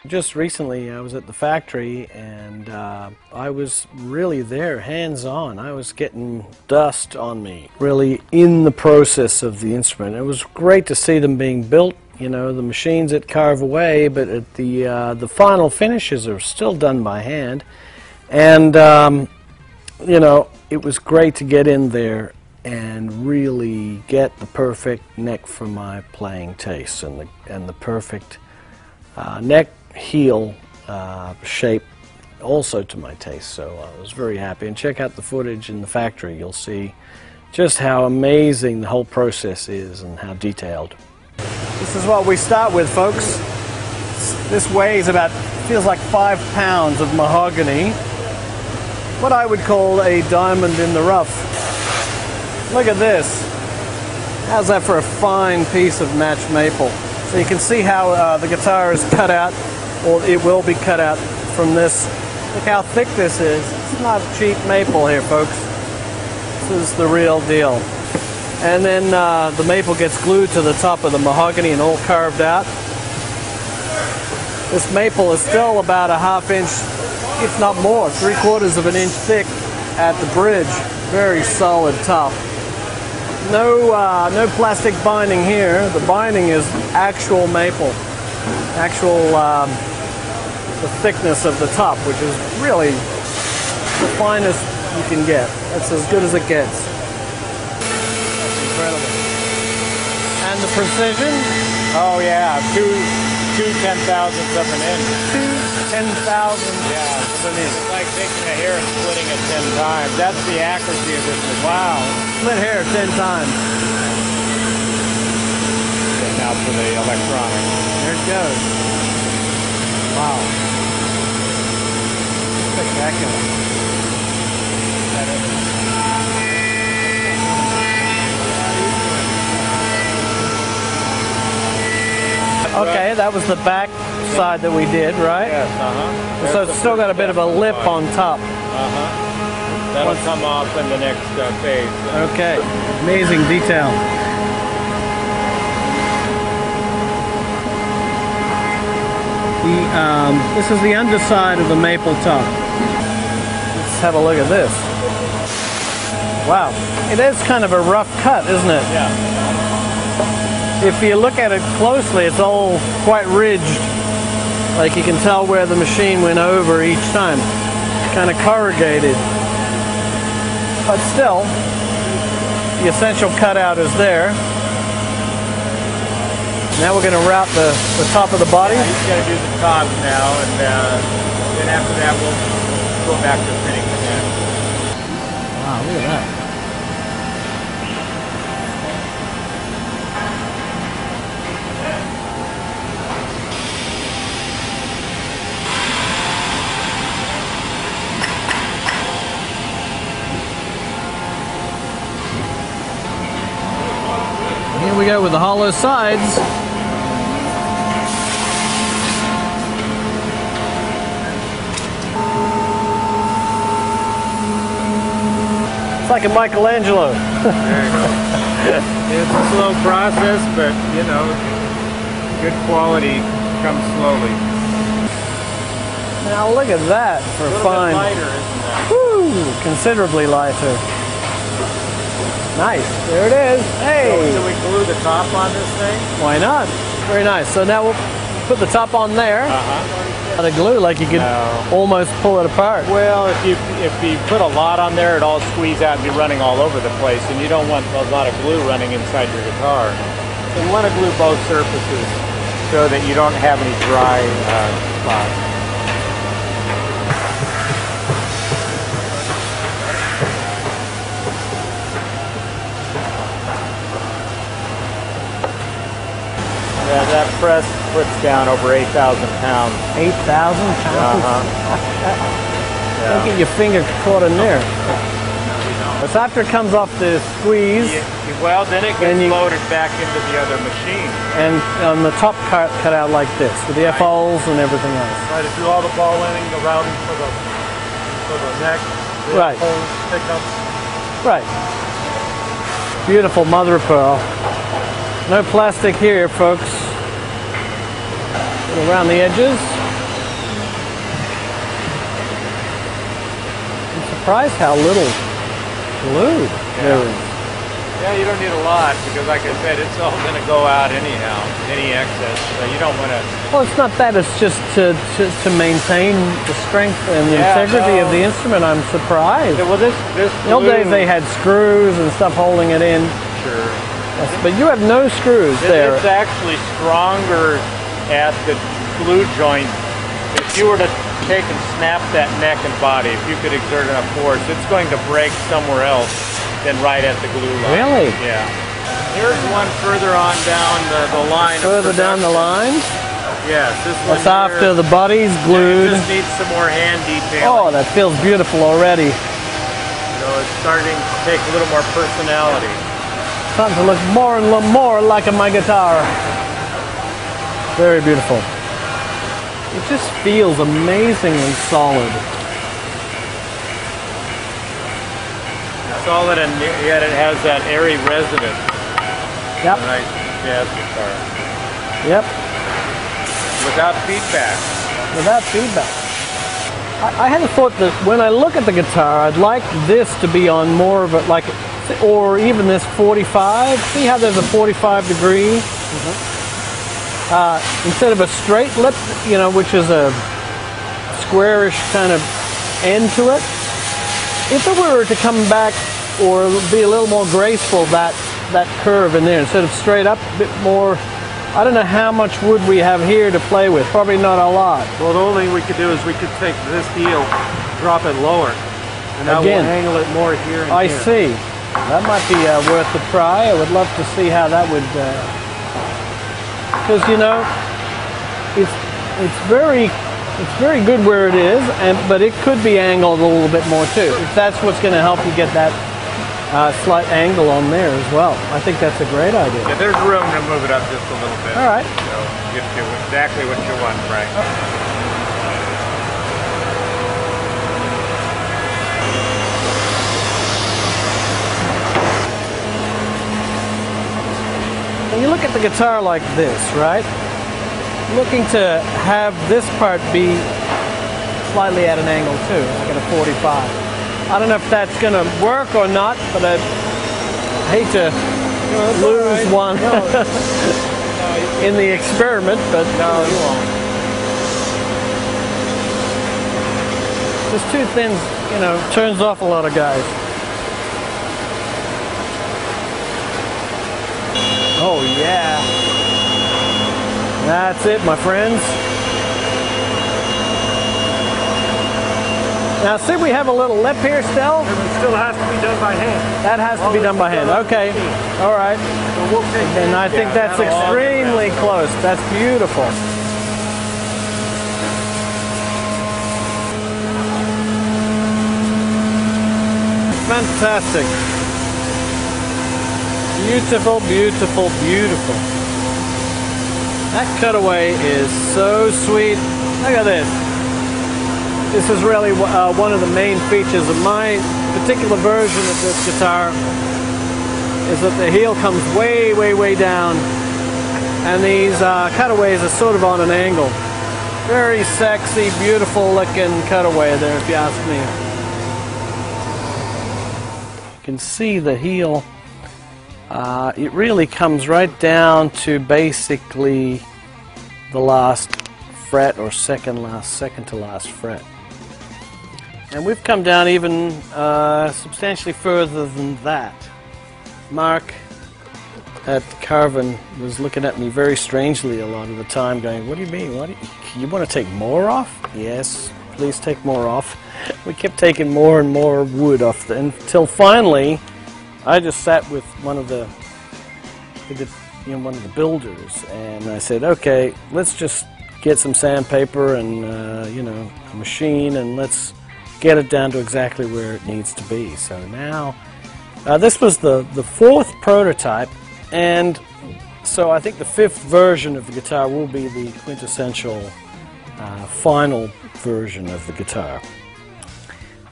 Just recently I was at the factory and I was really there, hands-on. I was getting dust on me, really in the process of the instrument. It was great to see them being built, you know, the machines that carve away, but at the final finishes are still done by hand. And, you know, it was great to get in there and really get the perfect neck for my playing taste and the perfect neck heel shape also to my taste. So I was very happy. And check out the footage in the factory. You'll see just how amazing the whole process is and how detailed. This is what we start with, folks. This weighs about, feels like 5 pounds of mahogany. What I would call a diamond in the rough. Look at this. How's that for a fine piece of matched maple? So you can see how the guitar is cut out, or it will be cut out from this. Look how thick this is. It's not cheap maple here, folks. This is the real deal. And then the maple gets glued to the top of the mahogany and all carved out. This maple is still about a ½ inch, if not more, 3/4 of an inch thick at the bridge. Very solid top. No plastic binding here. The binding is actual maple, actual the thickness of the top, which is really the finest you can get. That's as good as it gets. Incredible. And the precision? Oh yeah, two 10,000ths of an inch. 2 10,000ths of an inch. It's like taking a hair and splitting it 10 times. That's the accuracy of this machine. Wow. Split hair 10 times. And now for the electronic. There it goes. Wow. Spectacular. Okay, that was the back side that we did, right? Yes, So it's still got a bit of a lip on top. That'll come off in the next phase. Okay, amazing detail. This is the underside of the maple top. Let's have a look at this. Wow, it is kind of a rough cut, isn't it? Yeah. If you look at it closely, it's all quite ridged. Like you can tell where the machine went over each time. Kind of corrugated. But still, the essential cutout is there. Now we're going to route the top of the body. Yeah, he's got to do the top now, and then after that we'll go back to fitting the neck. Wow, look at that. Here we go with the hollow sides. It's like a Michelangelo. It's a slow process, but you know, good quality comes slowly. Now look at that for A little fine. bit lighter, isn't that? Woo! Considerably lighter. Nice. There it is. Hey! So should we glue the top on this thing? Why not? Very nice. So now we'll put the top on there. Not a glue, like you could almost pull it apart. Well, if you put a lot on there, it all squeeze out and be running all over the place, and you don't want a lot of glue running inside your guitar. So you want to glue both surfaces so that you don't have any dry spots. Yeah, that press puts down over 8,000 pounds. 8,000 pounds? Don't get your finger caught in there. It's after it comes off the squeeze. Well, then it gets loaded back into the other machine. And on the top cut out like this, with the F-holes and everything else. Right, to do all the ball ending, the routing for the neck, the holes, pickups. Right. Beautiful mother of pearl. No plastic here, folks. Around the edges. surprised how little glue there is. Yeah, you don't need a lot because, like I said, it's all going to go out anyhow, any excess. So you don't want to... Well, it's not that. It's just to maintain the strength and the integrity of the instrument. I'm surprised. Yeah, well, this the old days they had screws and stuff holding it in. Sure. But you have no screws there. It's actually stronger at the glue joint. If you were to take and snap that neck and body, if you could exert enough force, it's going to break somewhere else than right at the glue line. Really? Yeah. Here's one further on down the line. Further down the line? Yes, this one. That's after the body's glued. Yeah, it just needs some more hand detailing. Oh, that feels beautiful already. So it's starting to take a little more personality. Starting to look more and more like my guitar. Very beautiful. It just feels amazingly solid. Solid, and yet it has that airy resonance. Yep. A nice jazz guitar. Yep. Without feedback. Without feedback. I had a thought that when I look at the guitar, I'd like this to be on more of a, like, or even this 45. See how there's a 45 degree? Instead of a straight lip, you know, which is a squarish kind of end to it. If it were to come back or be a little more graceful, that curve in there, instead of straight up, a bit more, I don't know how much wood we have here to play with, probably not a lot. Well, the only thing we could do is we could take this heel, drop it lower, and that will angle it more here and I here. see. That might be worth a try. I would love to see how that would, because, you know, it's very good where it is, but it could be angled a little bit more too. If that's what's going to help you get that slight angle on there as well. I think that's a great idea. Yeah, there's room to move it up just a little bit. All right. So get to exactly what you want, Frank. When you look at the guitar like this, right? Looking to have this part be slightly at an angle too, like at a 45. I don't know if that's going to work or not, but I hate to lose one in the experiment, but No, you won't. this too thin, you know, turns off a lot of guys. Oh yeah. That's it, my friends. Now see, we have a little lip here still. It still has to be done by hand. That has to be done by hand. Okay. All right. So we'll take And I think that's extremely close. That's beautiful. Fantastic. Beautiful, beautiful, beautiful. That cutaway is so sweet. Look at this. This is really one of the main features of my particular version of this guitar, is that the heel comes way, way, way down, and these cutaways are sort of on an angle. Very sexy, beautiful looking cutaway there, if you ask me. You can see the heel. It really comes right down to basically the last fret, or second to last fret. And we've come down even substantially further than that. Mark at Carvin was looking at me very strangely a lot of the time, going, "What do you mean? You want to take more off?" Yes, please take more off. We kept taking more and more wood off, until finally I just sat with one of the builders, and I said, "Okay, let's just get some sandpaper and a machine, and let's get it down to exactly where it needs to be." So now, this was the fourth prototype, and so I think the fifth version of the guitar will be the quintessential final version of the guitar.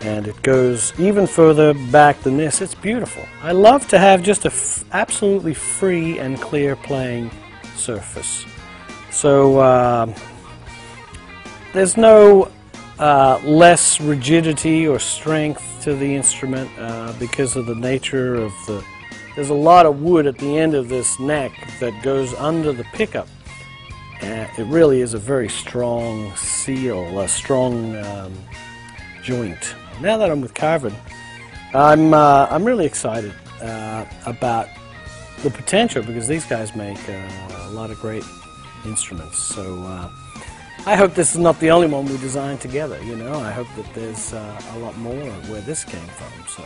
And it goes even further back than this. It's beautiful. I love to have just a absolutely free and clear playing surface. So there's no less rigidity or strength to the instrument because of the nature of the... There's a lot of wood at the end of this neck that goes under the pickup. It really is a very strong seal, a strong joint. Now that I'm with Carvin, I'm really excited about the potential, because these guys make a lot of great instruments. So I hope this is not the only one we designed together. You know, I hope that there's a lot more where this came from. So.